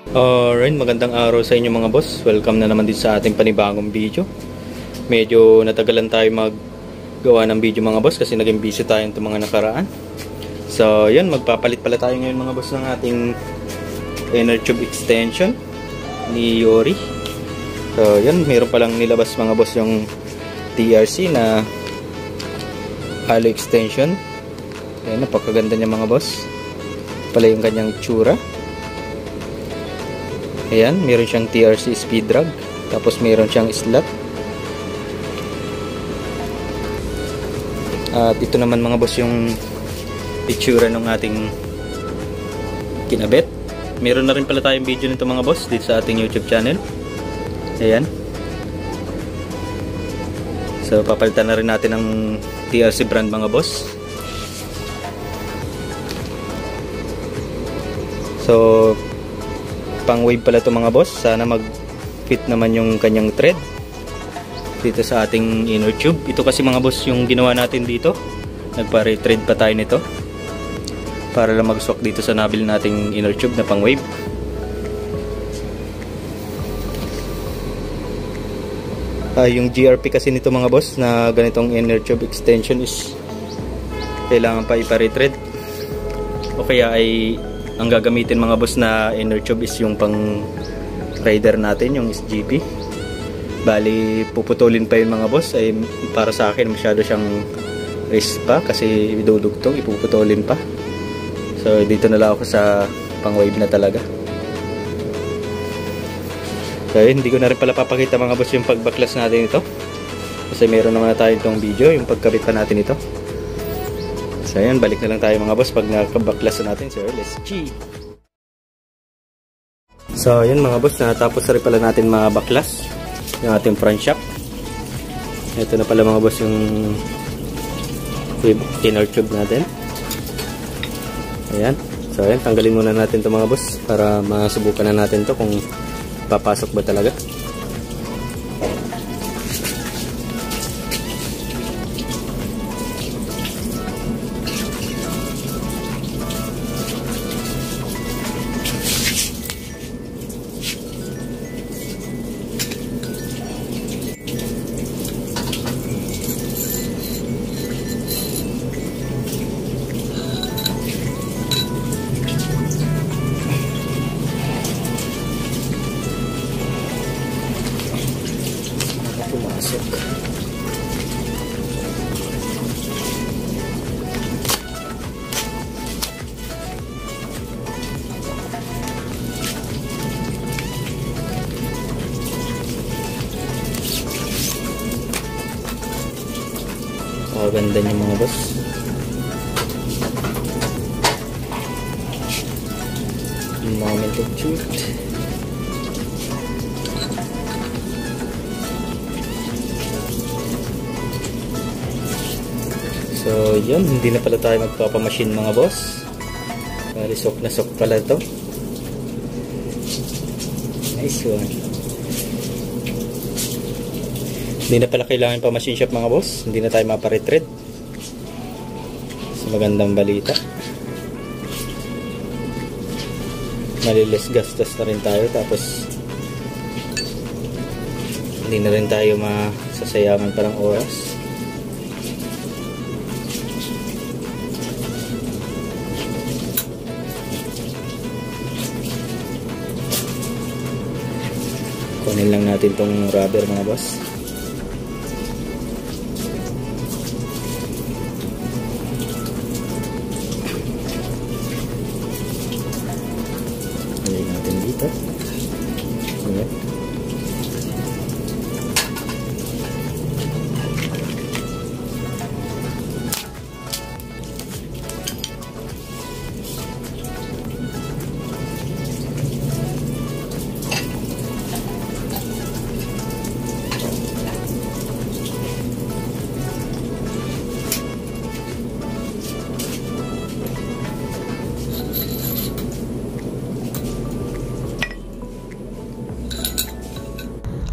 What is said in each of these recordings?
Alright, magandang araw sa inyo mga boss. Welcome na naman din sa ating panibagong video. Medyo natagalan tayo maggawa ng video mga boss kasi naging busy tayo itong mga nakaraan. So yun, magpapalit pala tayo ngayon mga boss ng ating inner tube extension ni Yori. So yun, mayroon palang nilabas mga boss yung TRC na hollow extension. Ayan, napakaganda niya mga boss. Pala yung kanyang tsura. Ayan, meron siyang TRC speed drag. Tapos meron siyang slot. At ito naman mga boss yung itsura ng ating kinabit. Meron na rin pala tayong video nito mga boss dito sa ating YouTube channel. Ayan. So papalitan na rin natin ang TRC brand mga boss. So pang wave pala ito mga boss. Sana mag fit naman yung kanyang thread dito sa ating inner tube. Ito kasi mga boss yung ginawa natin dito. Nagpa-retread pa tayo nito para lang mag-swak dito sa nabil nating inner tube na pang wave. Yung GRP kasi nito mga boss na ganitong inner tube extension is kailangan pa ipa-retread o kaya ay ang gagamitin mga boss na inner tube is yung pang rider natin, yung SGP. Bali puputulin pa yun mga boss. Ay para sa akin masyado siyang risk pa kasi idudugtong, ipuputulin pa. So dito na lang ako sa pang wave na talaga. So hindi ko na rin pala papakita mga boss yung pagbaklas natin ito kasi meron naman na tayo itong video yung pagkabit pa natin ito. So ayan, balik na lang tayo mga boss pag nakabaklas na natin. So let's G. So ayan mga boss, natapos na rin pala natin mabaklas yung ating front shock. Ito na pala mga boss yung inner tube natin. Ayan. So ayan, tanggalin muna natin ito mga boss para masubukan na natin to kung papasok ba talaga. Pumasok. Ganda niya mga boss. Moment of truth. So yun, hindi na pala tayo magpapamachine mga boss. Bali sok na sok pala ito. Nice one. Hindi na pala kailangan pa machine shop mga boss. Hindi na tayo maparetread. So magandang balita. Malilis gastos na rin tayo. Tapos hindi na rin tayo masasayangan parang oras. Kunin lang natin tong rubber mga boss. Lagay natin dito. Ayan.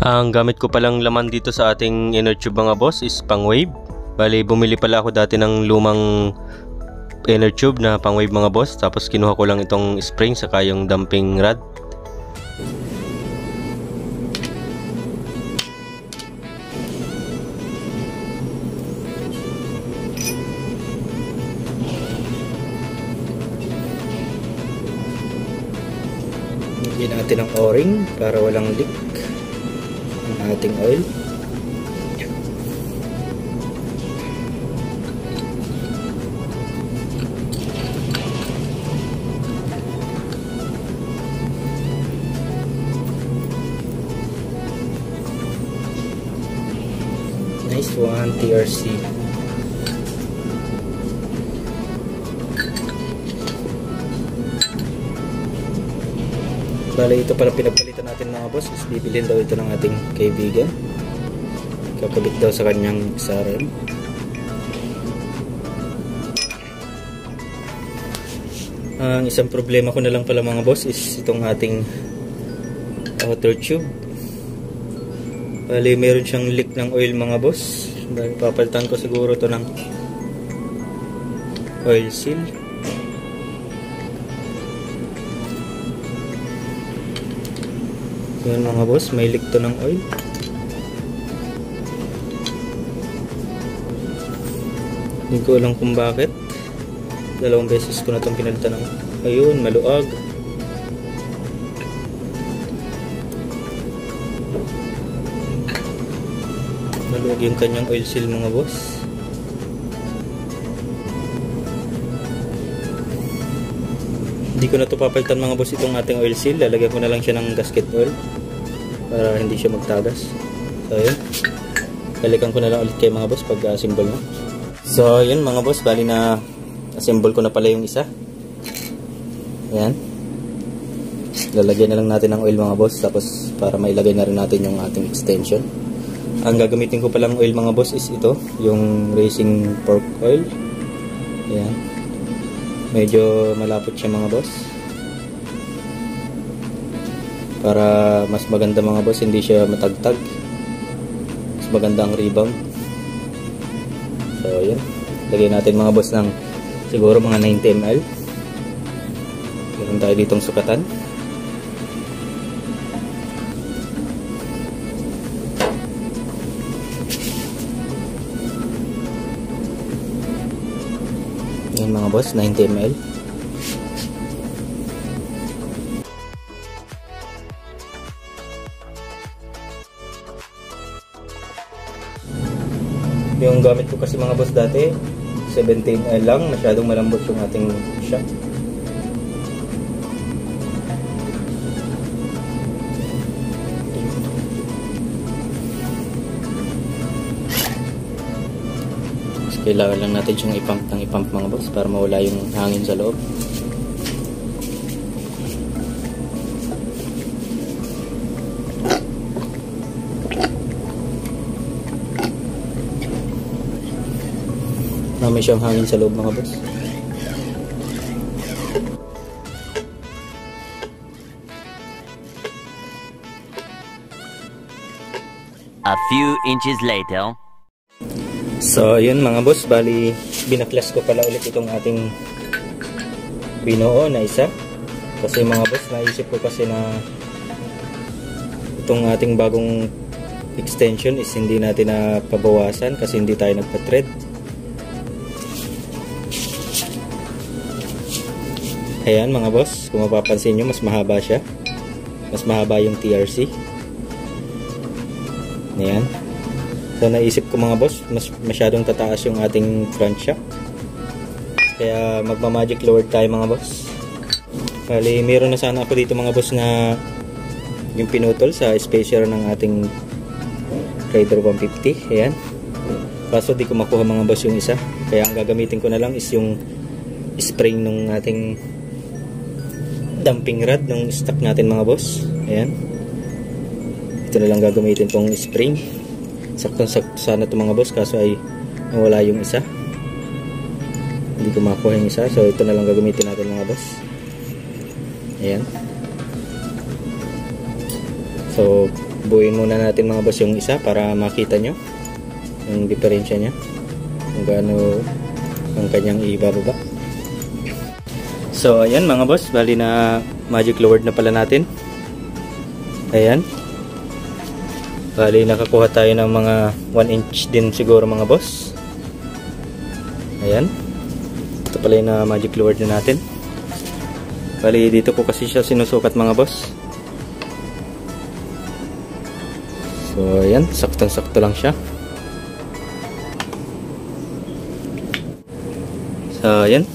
Ang gamit ko palang laman dito sa ating inner tube mga boss is pang wave. Bali bumili pala ako dati ng lumang inner tube na pang wave mga boss, tapos kinuha ko lang itong spring saka yung damping rod. Lagyan natin ang o-ring para walang leak ang ating oil. Nice one, TRC. Bale, ito pala pinapalitan natin mga boss. Is bibilhin daw ito ng ating kaibigan. Kakabit daw sa kanyang XRM. Ang isang problema ko na lang pala mga boss is itong ating outer tube. Bale, meron siyang leak ng oil mga boss. Dahil papalitan ko siguro ito ng oil seal. Yan mga boss, may leak to ng oil. Hindi ko alam kung bakit. Dalawang beses ko na itong pinalitan ng... Ayun, maluag. Maluag yung kanyang oil seal mga boss. Hindi ko na ito papalitan mga boss itong ating oil seal. Lalagyan ko na lang siya ng gasket oil para hindi siya magtagas. So yun, balikan ko na lang ulit kayo mga boss pag assemble na. So yun mga boss, bali na assemble ko na pala yung isa. Ayan, lalagyan na lang natin ng oil mga boss, tapos para mailagay na rin natin yung ating extension. Ang gagamitin ko palang oil mga boss is ito, yung racing pork oil. Ayan, medyo malapot siya mga boss, para mas maganda mga boss, hindi siya matagtag, mas maganda ang rebound. So yun, lagyan natin mga boss ng siguro mga 90 ml. Meron tayo ditong sukatan. Yan mga boss, 90 ml. Yung gamit ko kasi mga boss dati 17 ml lang, masyadong malambot yung ating shock. Kailangan lang natin siyang ipump ng ipump mga boss para mawala yung hangin sa loob. May siyang hangin sa loob mga boss. A few inches later. So yun mga boss, bali binaklas ko pala ulit itong ating binuo na isa. Kasi mga boss, naisip ko kasi na itong ating bagong extension is hindi natin na pabawasan kasi hindi tayo nagpa-thread. Ayan mga boss, kung mapapansin nyo, mas mahaba siya. Mas mahaba yung TRC. Ayan. So naisip ko mga boss, mas masyadong tataas yung ating front shock. Kaya magma-magic lower tayo mga boss. Bali, meron na sana ako dito mga boss na yung pinutol sa spacer ng ating Raider 150. Ayan. Kaso di ko makuha mga boss yung isa. Kaya ang gagamitin ko na lang is yung spring ng ating dumping rod ng stock natin mga boss. Ayan. Ito na lang gagamitin pong spring. Saktong-sakto sana ito mga boss, kaso ay nawala yung isa. Hindi ko makuha yung isa. So ito na lang gagamitin natin mga boss. Ayan. So buuin muna natin mga boss yung isa para makita nyo yung diferensya nya, kung gaano ang kanyang ibababa. So ayan mga boss, bali na magic lowered na pala natin. Ayan, bali nakakuha tayo ng mga 1 inch din siguro mga boss. Ayan, ito pala yung magic lowered na natin. Bali dito ko kasi siya sinusukat mga boss. So ayan, saktong-sakto lang siya. So ayan,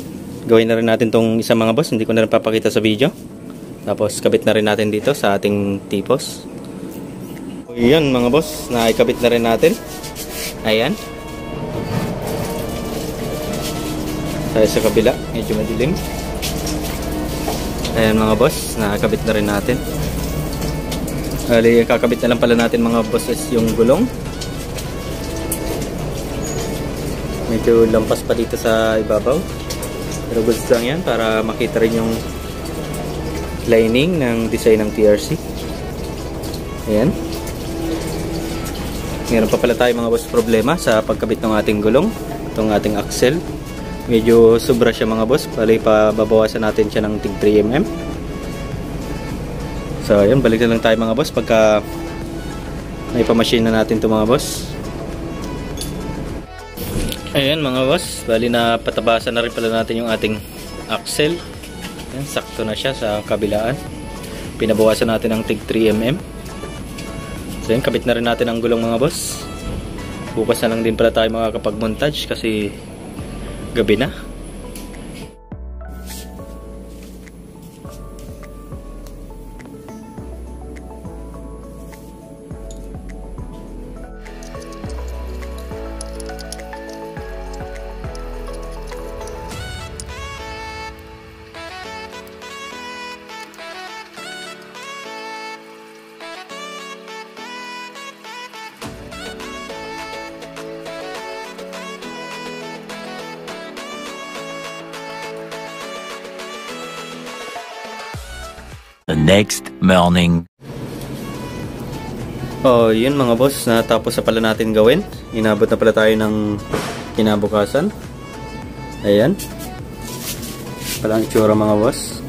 gawin na rin natin tong isa mga boss. Hindi ko na rin papakita sa video. Tapos kabit na rin natin dito sa ating tipos. So ayan mga boss, naikabit na rin natin. Ayan. Tayo sa kabila, medyo madilim. Ayan mga boss, nakakabit na rin natin. Bali, kakabit na lang pala natin mga bosses yung gulong. Medyo lampas pa dito sa ibabaw. Pero goods lang yan para makita rin yung lining ng design ng TRC. Ayan. Meron pa pala tayo mga boss problema sa pagkabit ng ating gulong. Itong ating axle. Medyo sobra siya mga boss. Bali pa babawasan natin siya ng tig 3mm. So ayan, balik na lang tayo mga boss pagka may pamachine na natin ito mga boss. Ayan mga boss, bali na patabasan na rin pala natin yung ating axle. Ayan, sakto na siya sa kabilaan. Pinabawasan natin ng tig 3mm. So ayan, kabit na rin natin ang gulong mga boss. Bukas na lang din pala tayo makakapag-montage kasi gabi na. The next morning. Oh, yun mga boss, natapos na pala natin gawin. Inabot na pala tayo ng kinabukasan. Ayan. Palang itsura mga boss.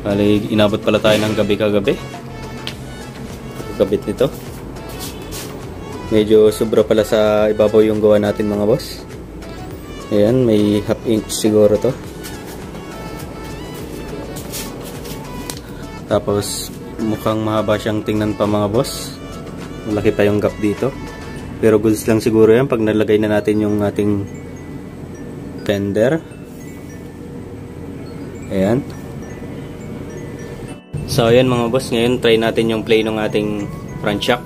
Bali, inabot pala tayo ng gabi kagabi. Kabit nito. Medyo sobra pala sa ibabaw yung gawa natin mga boss. Ayan, may half inch siguro to. Tapos mukhang mahaba siyang tingnan pa mga boss. Malaki pa yung gap dito. Pero goods lang siguro yan pag nalagay na natin yung ating fender. Ayan. So ayan mga boss, ngayon try natin yung play ng ating front shock.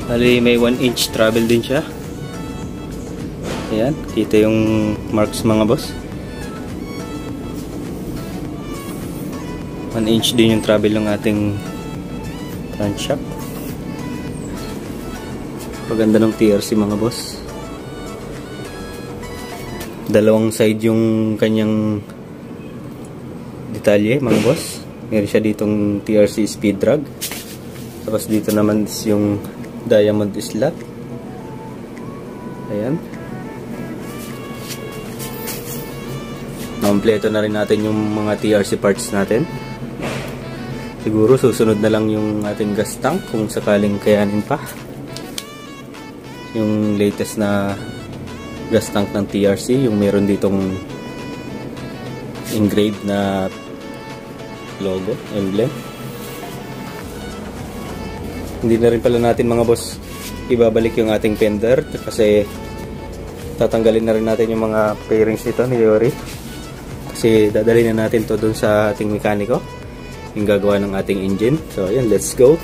Bali may 1 inch travel din siya. Ayan, kita yung marks mga boss. 1 inch din yung travel ng ating front shock. Paganda ng TRC mga boss. Dalawang side yung kanyang detalye mga boss. Meron siya ditong TRC speed drag. Tapos dito naman yung diamond slot. Ayan. Kompleto na rin natin yung mga TRC parts natin. Siguro susunod na lang yung ating gas tank kung sakaling kayanin pa. Yung latest na gas tank ng TRC, yung meron ditong engraved na logo, emblem. Hindi na rin pala natin mga boss ibabalik yung ating fender kasi tatanggalin na rin natin yung mga fairings nito ni Yori kasi dadalhin na natin to dun sa ating mekaniko yung gagawa ng ating engine. So ayan, let's go.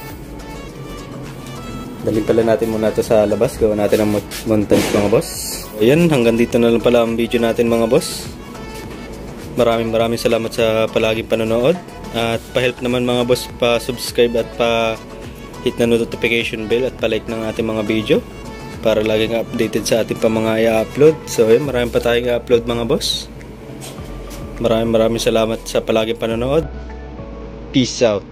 Dalhin pala natin muna to sa labas, gawa natin ang montage mga boss. So ayan, hanggang dito na lang pala ang video natin mga boss. Maraming salamat sa palaging panonood at pa-help naman mga boss pa-subscribe at hit na notification bell at pa-like ng ating mga video para laging updated sa ating pa mga i-upload. So ayun, marami pa tayong i-upload mga boss. Maraming salamat sa palaging panonood. Peace out.